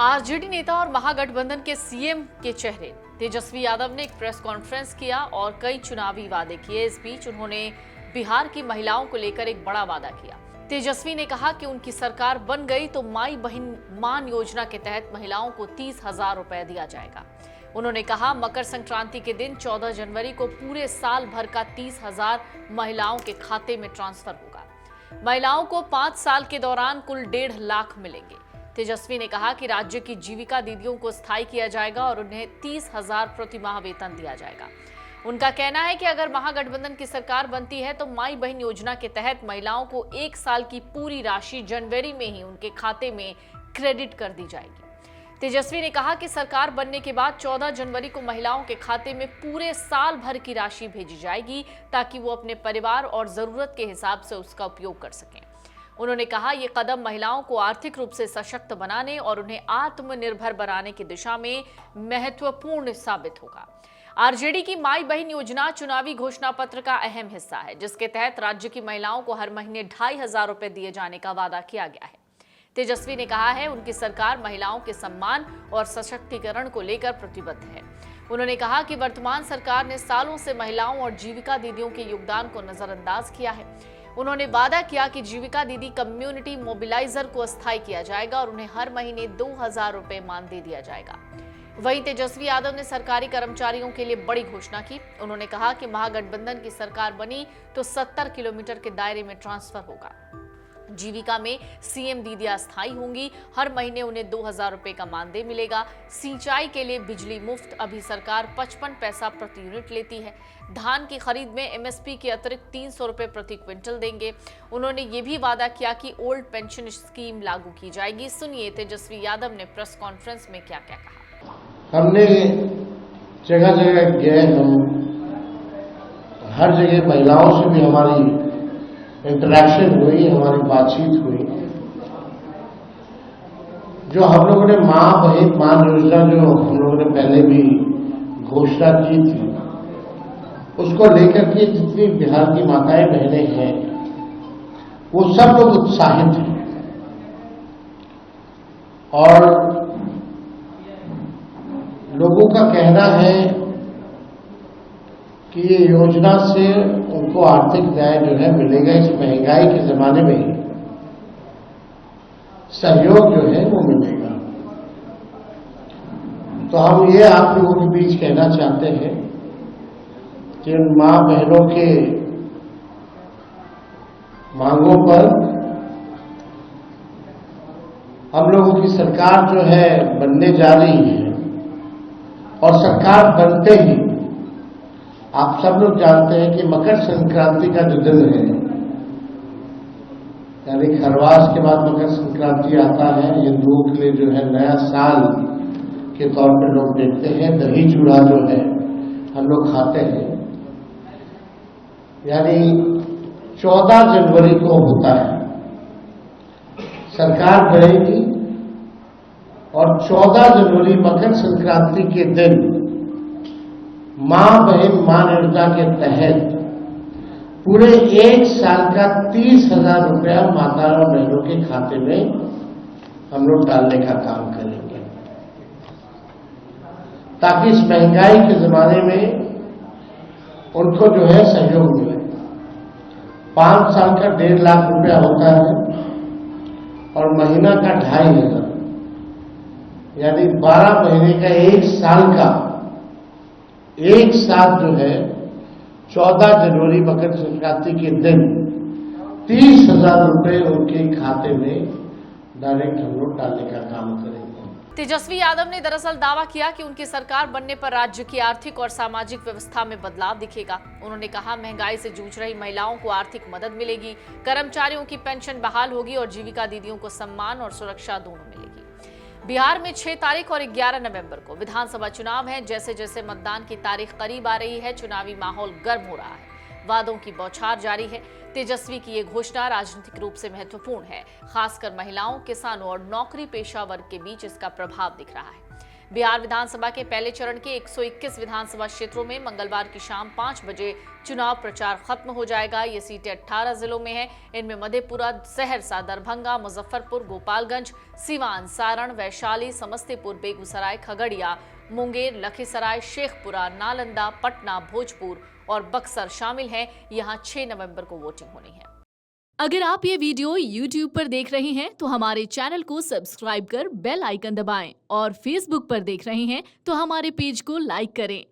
RJD नेता और महागठबंधन के सीएम के चेहरे तेजस्वी यादव ने एक प्रेस कॉन्फ्रेंस किया और कई चुनावी वादे किए। इस बीच उन्होंने बिहार की महिलाओं को लेकर एक बड़ा वादा किया। तेजस्वी ने कहा कि उनकी सरकार बन गई तो माई बहन मान योजना के तहत महिलाओं को 30,000 रुपए दिया जाएगा। उन्होंने कहा मकर संक्रांति के दिन 14 जनवरी को पूरे साल भर का 30,000 महिलाओं के खाते में ट्रांसफर होगा। महिलाओं को 5 साल के दौरान कुल 1.5 लाख मिलेंगे। तेजस्वी ने कहा कि राज्य की जीविका दीदियों को स्थायी किया जाएगा और उन्हें 30,000 प्रति माह वेतन दिया जाएगा। उनका कहना है कि अगर महागठबंधन की सरकार बनती है तो माई बहन योजना के तहत महिलाओं को 1 साल की पूरी राशि जनवरी में ही उनके खाते में क्रेडिट कर दी जाएगी। तेजस्वी ने कहा कि सरकार बनने के बाद 14 जनवरी को महिलाओं के खाते में पूरे साल भर की राशि भेजी जाएगी ताकि वो अपने परिवार और जरूरत के हिसाब से उसका उपयोग कर सकें। उन्होंने कहा ये कदम महिलाओं को आर्थिक रूप से सशक्त बनाने और उन्हें आत्मनिर्भर बनाने की दिशा में महत्वपूर्ण साबित होगा। आरजेडी की माई बहन योजना चुनावी घोषणा पत्र का अहम हिस्सा है, जिसके तहत राज्य की महिलाओं को हर महीने 2,500 रुपए दिए जाने का वादा किया गया है। तेजस्वी ने कहा है उनकी सरकार महिलाओं के सम्मान और सशक्तिकरण को लेकर प्रतिबद्ध है। उन्होंने कहा कि वर्तमान सरकार ने सालों से महिलाओं और जीविका दीदियों के योगदान को नजरअंदाज किया है। उन्होंने वादा किया कि जीविका दीदी कम्युनिटी मोबिलाइजर को अस्थायी किया जाएगा और उन्हें हर महीने 2,000 रुपए मानदेय दिया जाएगा। वहीं तेजस्वी यादव ने सरकारी कर्मचारियों के लिए बड़ी घोषणा की। उन्होंने कहा कि महागठबंधन की सरकार बनी तो 70 किलोमीटर के दायरे में ट्रांसफर होगा। जीविका में सीएम दीदियां स्थायी होंगी। हर महीने उन्हें 2,000 रुपए का मानदेय मिलेगा। सिंचाई के लिए बिजली मुफ्त। अभी सरकार 55 पैसा प्रति यूनिट लेती है। धान की खरीद में एमएसपी के अतिरिक्त 300 रुपए प्रति क्विंटल देंगे। उन्होंने ये भी वादा किया कि ओल्ड पेंशन स्कीम लागू की जाएगी। सुनिए तेजस्वी यादव ने प्रेस कॉन्फ्रेंस में क्या क्या कहा। हमने जगह जगह गए, हम हर जगह महिलाओं से भी हमारी इंटरेक्शन हुई, हमारी बातचीत हुई। जो हम लोगों ने मां बहन मान योजना जो हम लोगों ने पहले भी घोषणा की थी, उसको लेकर के जितनी बिहार की माताएं बहनें हैं वो सब लोग उत्साहित हैं और लोगों का कहना है कि ये योजना से उनको आर्थिक न्याय जो है मिलेगा। इस महंगाई के जमाने में सहयोग जो है वो मिलेगा। तो हम ये आप लोगों के बीच कहना चाहते हैं कि उन मां बहनों के मांगों पर हम लोगों की सरकार जो है बनने जा रही है और सरकार बनते ही आप सब लोग जानते हैं कि मकर संक्रांति का जो दिन है, यानी खरवास के बाद मकर संक्रांति आता है। हिंदुओं के लिए जो है नया साल के तौर पर लोग देखते हैं। दही चूड़ा जो है हम लोग खाते हैं, यानी 14 जनवरी को होता है। सरकार बनेगी और 14 जनवरी मकर संक्रांति के दिन मां बहन मान योजना के तहत पूरे 1 साल का 30,000 रुपया माताओं और बहनों के खाते में हम लोग डालने का काम करेंगे, ताकि इस महंगाई के जमाने में उनको जो है सहयोग मिले। 5 साल का 1.5 लाख रुपया होता है और महीना का 2,500, यानी 12 महीने का 1 साल का एक साथ जो है 14 जनवरी मकर संक्रांति के दिन 30,000 रुपए उनके खाते में डायरेक्ट हम लोग डालने का काम करेंगे। तेजस्वी यादव ने दरअसल दावा किया कि उनकी सरकार बनने पर राज्य की आर्थिक और सामाजिक व्यवस्था में बदलाव दिखेगा। उन्होंने कहा महंगाई से जूझ रही महिलाओं को आर्थिक मदद मिलेगी, कर्मचारियों की पेंशन बहाल होगी और जीविका दीदियों को सम्मान और सुरक्षा दोनों मिलेगी। बिहार में 6 तारीख और 11 नवंबर को विधानसभा चुनाव है। जैसे जैसे मतदान की तारीख करीब आ रही है, चुनावी माहौल गर्म हो रहा है। वादों की बौछार जारी है। तेजस्वी की ये घोषणा राजनीतिक रूप से महत्वपूर्ण है। खासकर महिलाओं, किसानों और नौकरी पेशा वर्ग के बीच इसका प्रभाव दिख रहा है। बिहार विधानसभा के पहले चरण के 121 विधानसभा क्षेत्रों में मंगलवार की शाम 5 बजे चुनाव प्रचार खत्म हो जाएगा। ये सीटें 18 जिलों में हैं। इनमें मधेपुरा, सहरसा, दरभंगा, मुजफ्फरपुर, गोपालगंज, सीवान, सारण, वैशाली, समस्तीपुर, बेगूसराय, खगड़िया, मुंगेर, लखीसराय, शेखपुरा, नालंदा, पटना, भोजपुर और बक्सर शामिल हैं। यहां 6 नवंबर को वोटिंग होनी है। अगर आप ये वीडियो YouTube पर देख रहे हैं तो हमारे चैनल को सब्सक्राइब कर बेल आइकन दबाएं और Facebook पर देख रहे हैं तो हमारे पेज को लाइक करें।